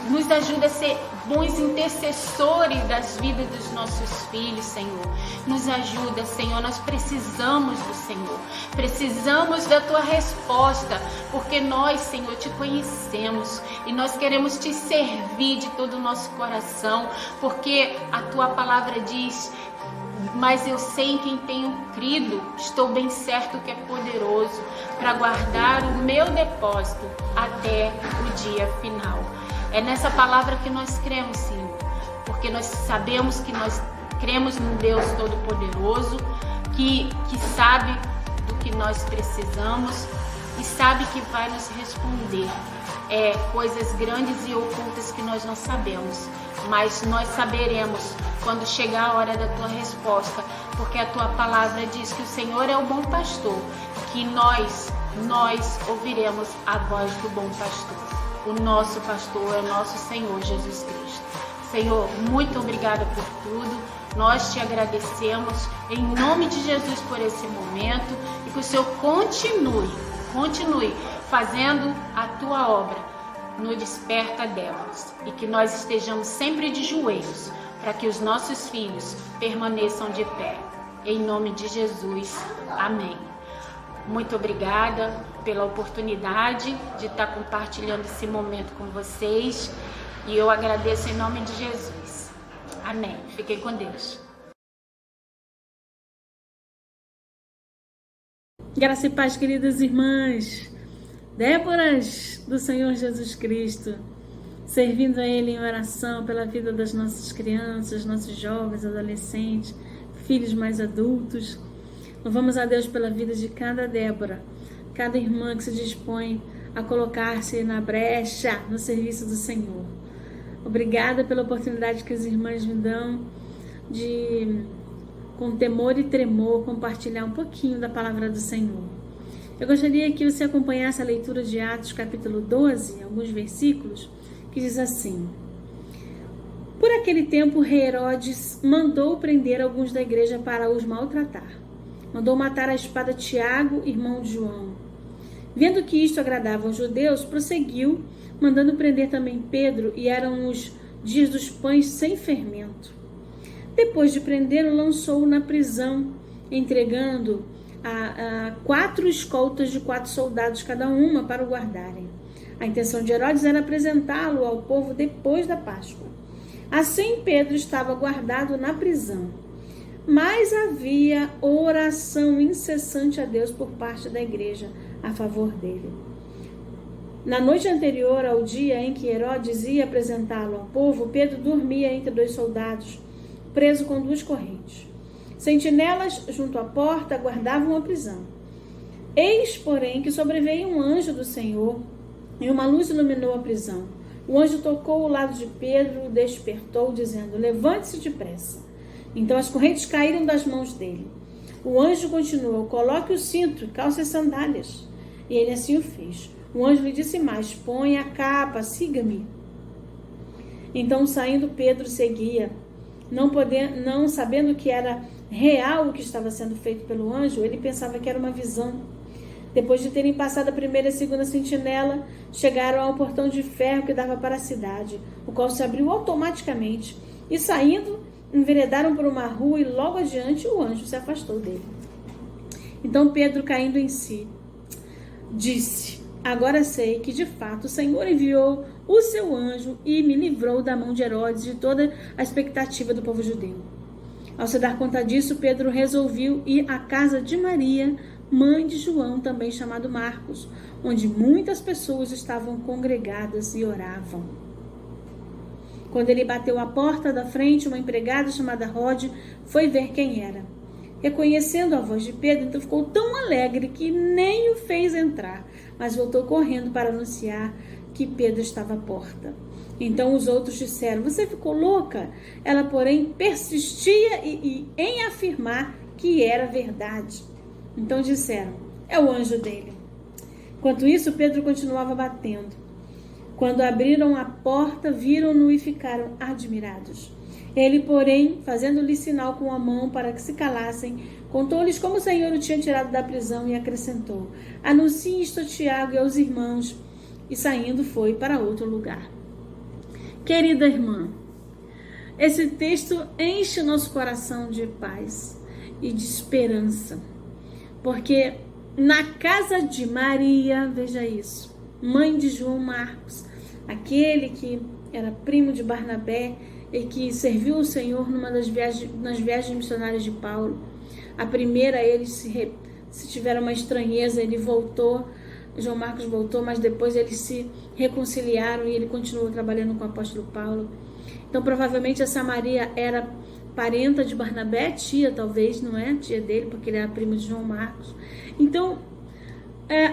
Nos ajuda a ser bons intercessores das vidas dos nossos filhos, Senhor. Nos ajuda, Senhor, nós precisamos do Senhor. Precisamos da Tua resposta, porque nós, Senhor, Te conhecemos e nós queremos Te servir de todo o nosso coração, porque a Tua palavra diz: mas eu sei em quem tenho crido, estou bem certo que é poderoso para guardar o meu depósito até o dia final. É nessa palavra que nós cremos, Senhor, porque nós sabemos que nós cremos num Deus Todo-Poderoso, que sabe do que nós precisamos e sabe que vai nos responder. Coisas grandes e ocultas que nós não sabemos, mas nós saberemos quando chegar a hora da Tua resposta, porque a Tua palavra diz que o Senhor é o bom pastor, que nós ouviremos a voz do bom pastor. O nosso pastor é o nosso Senhor Jesus Cristo. Senhor, muito obrigada por tudo. Nós Te agradecemos em nome de Jesus por esse momento e que o Senhor continue fazendo a Tua obra no Desperta delas e que nós estejamos sempre de joelhos para que os nossos filhos permaneçam de pé. Em nome de Jesus. Amém. Muito obrigada pela oportunidade de estar compartilhando esse momento com vocês e eu agradeço em nome de Jesus. Amém. Fiquem com Deus. Graça e paz, queridas irmãs, Déboras do Senhor Jesus Cristo, servindo a Ele em oração pela vida das nossas crianças, nossos jovens, adolescentes, filhos mais adultos. Louvamos a Deus pela vida de cada Débora, cada irmã que se dispõe a colocar-se na brecha no serviço do Senhor. Obrigada pela oportunidade que as irmãs me dão de, com temor e tremor, compartilhar um pouquinho da palavra do Senhor. Eu gostaria que você acompanhasse a leitura de Atos capítulo 12, alguns versículos, que diz assim: Por aquele tempo, rei Herodes mandou prender alguns da igreja para os maltratar. Mandou matar à espada Tiago, irmão de João. Vendo que isto agradava aos judeus, prosseguiu, mandando prender também Pedro, e eram os dias dos pães sem fermento. Depois de prendê-lo, lançou-o na prisão, entregando a 4 escoltas de 4 soldados cada uma para o guardarem. A intenção de Herodes era apresentá-lo ao povo depois da Páscoa. Assim, Pedro estava guardado na prisão. Mas havia oração incessante a Deus por parte da igreja a favor dele. Na noite anterior ao dia em que Herodes ia apresentá-lo ao povo, Pedro dormia entre 2 soldados, preso com 2 correntes. Sentinelas junto à porta guardavam a prisão. Eis, porém, que sobreveio um anjo do Senhor e uma luz iluminou a prisão. O anjo tocou o lado de Pedro, o despertou, dizendo: Levante-se depressa. Então as correntes caíram das mãos dele. O anjo continuou: Coloque o cinto, calce as sandálias. E ele assim o fez. O anjo lhe disse mais: Põe a capa, siga-me. Então, saindo, Pedro seguia. Não sabendo que era real o que estava sendo feito pelo anjo, ele pensava que era uma visão. Depois de terem passado a primeira e a segunda sentinela, chegaram ao portão de ferro que dava para a cidade, o qual se abriu automaticamente. E saindo, enveredaram por uma rua e logo adiante o anjo se afastou dele. Então Pedro, caindo em si, disse: agora sei que de fato o Senhor enviou o seu anjo e me livrou da mão de Herodes, de toda a expectativa do povo judeu. Ao se dar conta disso, Pedro resolveu ir à casa de Maria, mãe de João, também chamado Marcos, onde muitas pessoas estavam congregadas e oravam. Quando ele bateu à porta da frente, uma empregada chamada Rode foi ver quem era. Reconhecendo a voz de Pedro, então ficou tão alegre que nem o fez entrar, mas voltou correndo para anunciar que Pedro estava à porta. Então os outros disseram: você ficou louca? Ela, porém, persistia em afirmar que era verdade. Então disseram: é o anjo dele. Enquanto isso, Pedro continuava batendo. Quando abriram a porta, viram-no e ficaram admirados. Ele, porém, fazendo-lhe sinal com a mão para que se calassem, contou-lhes como o Senhor o tinha tirado da prisão e acrescentou: anuncie isto a Tiago e aos irmãos. E saindo foi para outro lugar. Querida irmã, esse texto enche o nosso coração de paz e de esperança, porque na casa de Maria, veja isso, mãe de João Marcos, aquele que era primo de Barnabé e que serviu o Senhor nas viagens missionárias de Paulo. A primeira, eles se tiveram uma estranheza, ele voltou, João Marcos voltou, mas depois eles se reconciliaram e ele continuou trabalhando com o apóstolo Paulo. Então, provavelmente essa Maria era parenta de Barnabé, tia talvez, não é? Tia dele, porque ele era primo de João Marcos. Então,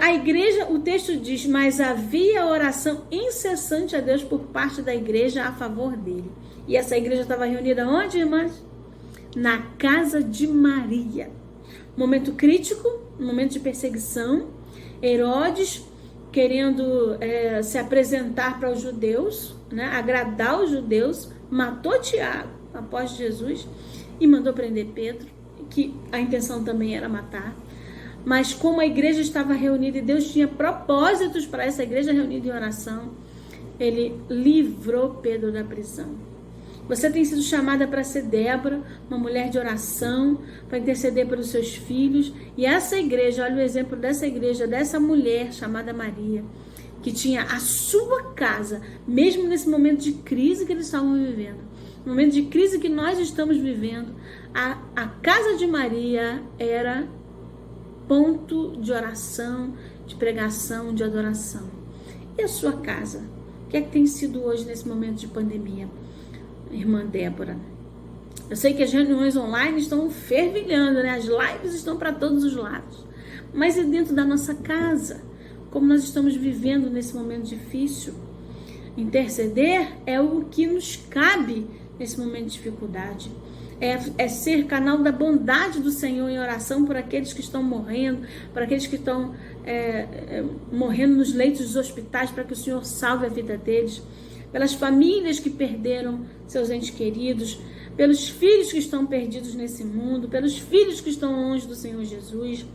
a igreja, o texto diz: mas havia oração incessante a Deus por parte da igreja a favor dele. E essa igreja estava reunida onde, irmãs? Na casa de Maria. Momento crítico, momento de perseguição. Herodes querendo se apresentar para os judeus, né, agradar os judeus, matou Tiago, após Jesus, e mandou prender Pedro, que a intenção também era matar. Mas como a igreja estava reunida e Deus tinha propósitos para essa igreja reunida em oração, ele livrou Pedro da prisão. Você tem sido chamada para ser Débora, uma mulher de oração, para interceder pelos seus filhos. E essa igreja, olha o exemplo dessa igreja, dessa mulher chamada Maria, que tinha a sua casa, mesmo nesse momento de crise que eles estavam vivendo, no momento de crise que nós estamos vivendo, a casa de Maria era ponto de oração, de pregação, de adoração. E a sua casa? O que é que tem sido hoje nesse momento de pandemia? Irmã Débora, eu sei que as reuniões online estão fervilhando, né? As lives estão para todos os lados, mas é dentro da nossa casa, como nós estamos vivendo nesse momento difícil. Interceder é o que nos cabe nesse momento de dificuldade, é ser canal da bondade do Senhor em oração por aqueles que estão morrendo, por aqueles que estão morrendo nos leitos dos hospitais, para que o Senhor salve a vida deles, pelas famílias que perderam seus entes queridos, pelos filhos que estão perdidos nesse mundo, pelos filhos que estão longe do Senhor Jesus.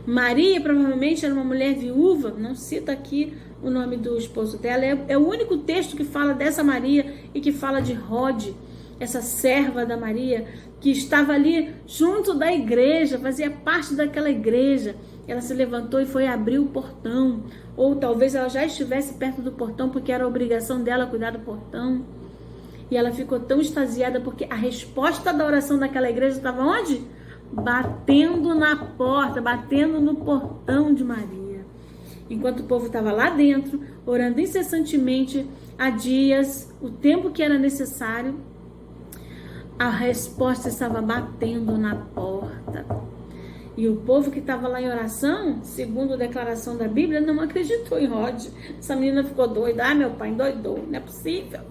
Maria provavelmente era uma mulher viúva, não cita aqui o nome do esposo dela, é o único texto que fala dessa Maria e que fala de Rode, essa serva da Maria, que estava ali junto da igreja, fazia parte daquela igreja. Ela se levantou e foi abrir o portão, ou talvez ela já estivesse perto do portão, porque era a obrigação dela cuidar do portão. E ela ficou tão extasiada porque a resposta da oração daquela igreja estava onde? Batendo na porta, batendo no portão de Maria. Enquanto o povo estava lá dentro, orando incessantemente há dias, o tempo que era necessário, a resposta estava batendo na porta. E o povo que estava lá em oração, segundo a declaração da Bíblia, não acreditou em Rode. Essa menina ficou doida. Ah, meu pai endoidou, não é possível.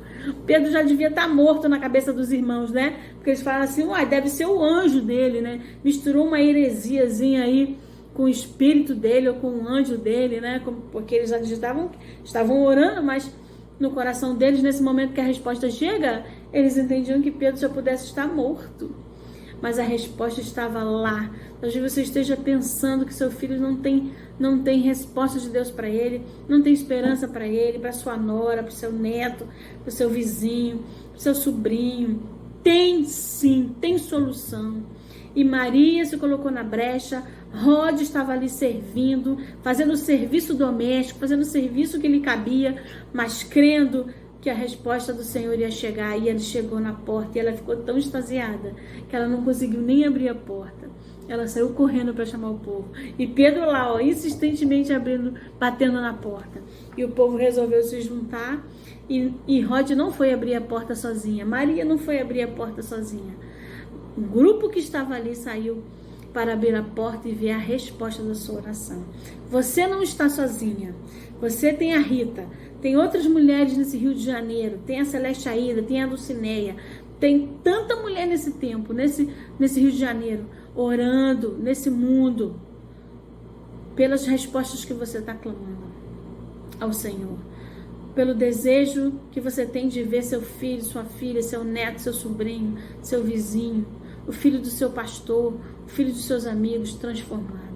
Pedro já devia estar morto na cabeça dos irmãos, né? Porque eles falaram assim, uai, deve ser o anjo dele, né? Misturou uma heresiazinha aí com o espírito dele ou com o anjo dele, né? Porque eles estavam orando, mas no coração deles, nesse momento que a resposta chega, eles entendiam que Pedro já pudesse estar morto. Mas a resposta estava lá. Talvez você esteja pensando que seu filho não tem resposta de Deus para ele, não tem esperança para ele, para sua nora, para o seu neto, para o seu vizinho, para o seu sobrinho. Tem sim, tem solução. E Maria se colocou na brecha, Rod estava ali servindo, fazendo o serviço doméstico, fazendo o serviço que lhe cabia, mas crendo que a resposta do Senhor ia chegar. E ele chegou na porta e ela ficou tão extasiada que ela não conseguiu nem abrir a porta. Ela saiu correndo para chamar o povo. E Pedro lá, ó, insistentemente abrindo, batendo na porta. E o povo resolveu se juntar. E Rod não foi abrir a porta sozinha. Maria não foi abrir a porta sozinha. O grupo que estava ali saiu para abrir a porta e ver a resposta da sua oração. Você não está sozinha. Você tem a Rita. Tem outras mulheres nesse Rio de Janeiro. Tem a Celeste Aida, tem a Lucinéia. Tem tanta mulher nesse tempo, nesse Rio de Janeiro, orando nesse mundo pelas respostas que você está clamando ao Senhor. Pelo desejo que você tem de ver seu filho, sua filha, seu neto, seu sobrinho, seu vizinho, o filho do seu pastor, o filho dos seus amigos transformados.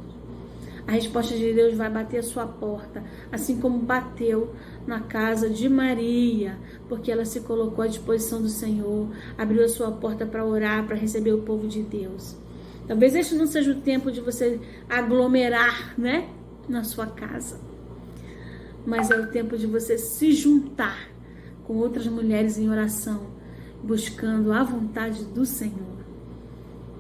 A resposta de Deus vai bater a sua porta, assim como bateu na casa de Maria, porque ela se colocou à disposição do Senhor, abriu a sua porta para orar, para receber o povo de Deus. Talvez este não seja o tempo de você aglomerar, né, na sua casa, mas é o tempo de você se juntar com outras mulheres em oração, buscando a vontade do Senhor.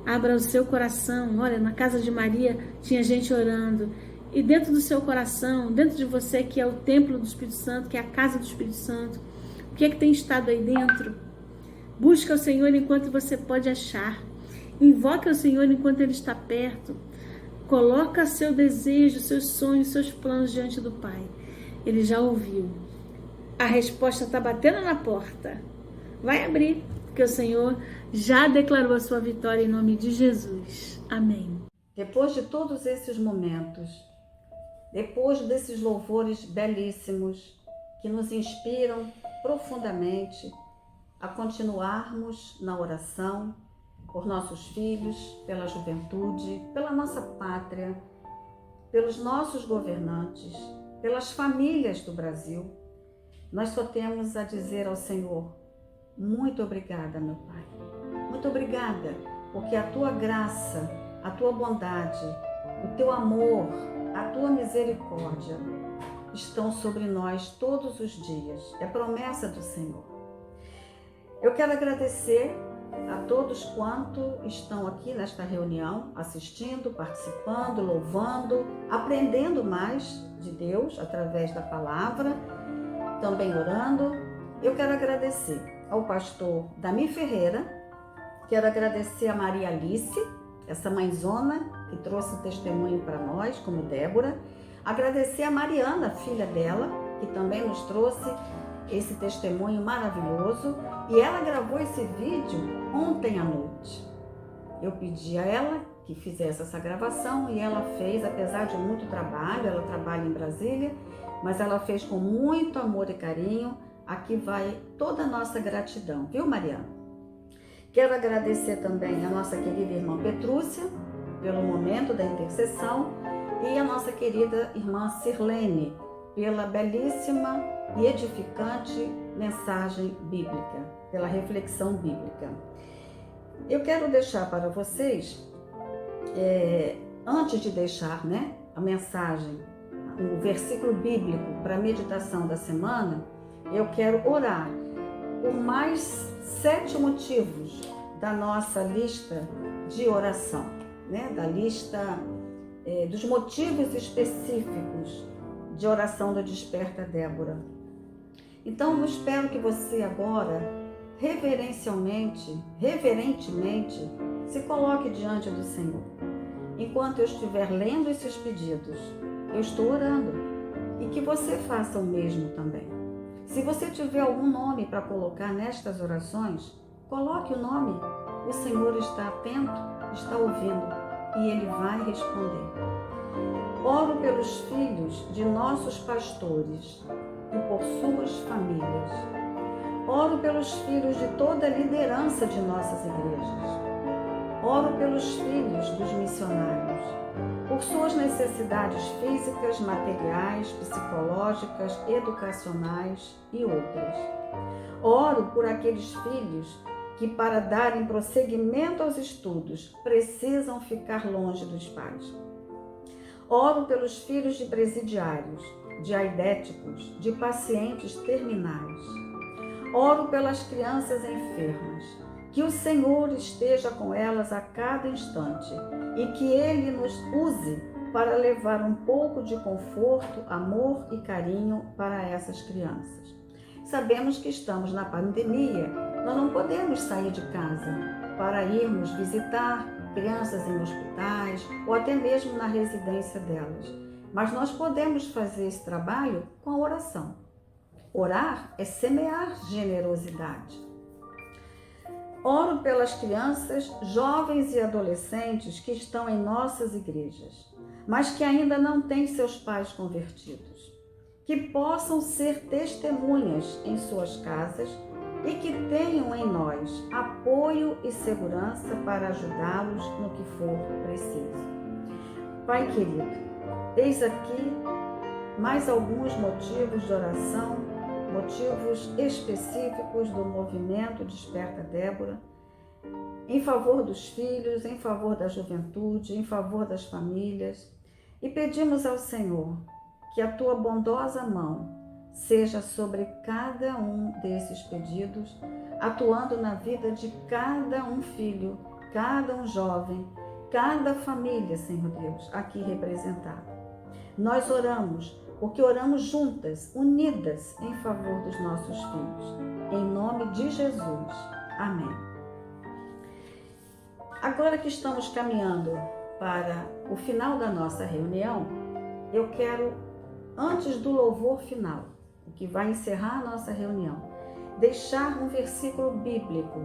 Abra o seu coração. Olha, na casa de Maria tinha gente orando. E dentro do seu coração, dentro de você, que é o templo do Espírito Santo, que é a casa do Espírito Santo, o que é que tem estado aí dentro? Busca o Senhor enquanto você pode achar. Invoca o Senhor enquanto Ele está perto. Coloca seu desejo, seus sonhos, seus planos diante do Pai. Ele já ouviu. A resposta está batendo na porta. Vai abrir, porque o Senhor já declarou a sua vitória em nome de Jesus. Amém. Depois de todos esses momentos, depois desses louvores belíssimos que nos inspiram profundamente a continuarmos na oração por nossos filhos, pela juventude, pela nossa pátria, pelos nossos governantes, pelas famílias do Brasil, nós só temos a dizer ao Senhor: muito obrigada, meu Pai. Muito obrigada, porque a Tua graça, a Tua bondade, o Teu amor, a Tua misericórdia estão sobre nós todos os dias. É promessa do Senhor. Eu quero agradecer a todos quanto estão aqui nesta reunião, assistindo, participando, louvando, aprendendo mais de Deus através da palavra, também orando. Eu quero agradecer ao pastor Dami Ferreira, quero agradecer a Maria Alice, essa mãezona que trouxe o testemunho para nós, como Débora. Agradecer a Mariana, filha dela, que também nos trouxe esse testemunho maravilhoso. E ela gravou esse vídeo ontem à noite. Eu pedi a ela que fizesse essa gravação e ela fez, apesar de muito trabalho. Ela trabalha em Brasília, mas ela fez com muito amor e carinho. Aqui vai toda a nossa gratidão, viu, Mariana? Quero agradecer também a nossa querida irmã Petrúcia, pelo momento da intercessão, e a nossa querida irmã Sirlene, pela belíssima e edificante mensagem bíblica, pela reflexão bíblica. Eu quero deixar para vocês, antes de deixar, a mensagem, o versículo bíblico para a meditação da semana, eu quero orar por mais 7 motivos da nossa lista de oração, da lista dos motivos específicos de oração do Desperta Débora. Então, eu espero que você agora, reverentemente, se coloque diante do Senhor. Enquanto eu estiver lendo esses pedidos, eu estou orando. E que você faça o mesmo também. Se você tiver algum nome para colocar nestas orações, coloque o nome. O Senhor está atento, está ouvindo e Ele vai responder. Oro pelos filhos de nossos pastores e por suas famílias. Oro pelos filhos de toda a liderança de nossas igrejas. Oro pelos filhos dos missionários, por suas necessidades físicas, materiais, psicológicas, educacionais e outras. Oro por aqueles filhos que, para darem prosseguimento aos estudos, precisam ficar longe dos pais. Oro pelos filhos de presidiários, de aidéticos, de pacientes terminais. Oro pelas crianças enfermas, que o Senhor esteja com elas a cada instante e que Ele nos use para levar um pouco de conforto, amor e carinho para essas crianças. Sabemos que estamos na pandemia, nós não podemos sair de casa para irmos visitar crianças em hospitais ou até mesmo na residência delas. Mas nós podemos fazer esse trabalho com a oração. Orar é semear generosidade. Oro pelas crianças, jovens e adolescentes que estão em nossas igrejas, mas que ainda não têm seus pais convertidos, que possam ser testemunhas em suas casas e que tenham em nós apoio e segurança para ajudá-los no que for preciso. Pai querido, eis aqui mais alguns motivos de oração, motivos específicos do movimento Desperta Débora, em favor dos filhos, em favor da juventude, em favor das famílias, e pedimos ao Senhor que a tua bondosa mão seja sobre cada um desses pedidos, atuando na vida de cada um filho, cada um jovem, cada família, Senhor Deus, aqui representada. Nós oramos porque oramos juntas, unidas, em favor dos nossos filhos. Em nome de Jesus. Amém. Agora que estamos caminhando para o final da nossa reunião, eu quero, antes do louvor final, o que vai encerrar a nossa reunião, deixar um versículo bíblico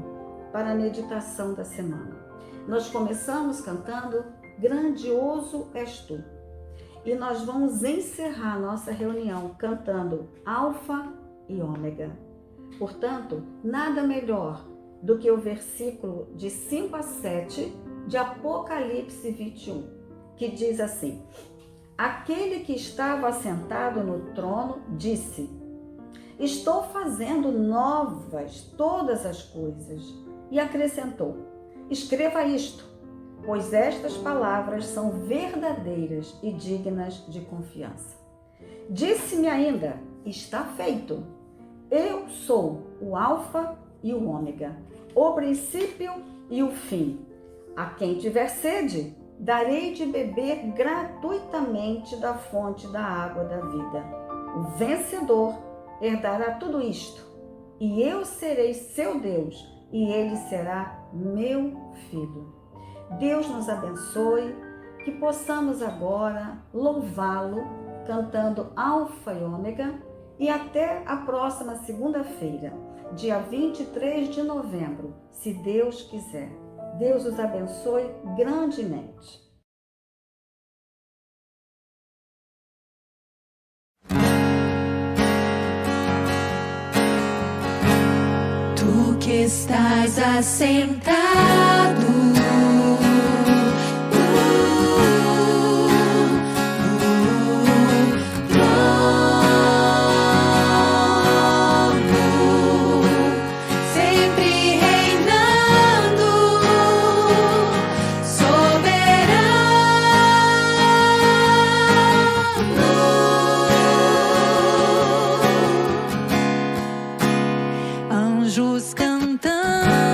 para a meditação da semana. Nós começamos cantando Grandioso és tu. E nós vamos encerrar a nossa reunião cantando Alfa e Ômega. Portanto, nada melhor do que o versículo de 5 a 7 de Apocalipse 21, que diz assim: Aquele que estava assentado no trono disse: Estou fazendo novas todas as coisas. E acrescentou: Escreva isto, pois estas palavras são verdadeiras e dignas de confiança. Disse-me ainda: Está feito. Eu sou o Alfa e o Ômega, o princípio e o fim. A quem tiver sede, darei de beber gratuitamente da fonte da água da vida. O vencedor herdará tudo isto, e eu serei seu Deus, e ele será meu filho. Deus nos abençoe, que possamos agora louvá-lo, cantando Alfa e Ômega, e até a próxima segunda-feira, dia 23 de novembro, se Deus quiser. Deus os abençoe grandemente. Tu que estás assentado Anjos cantando.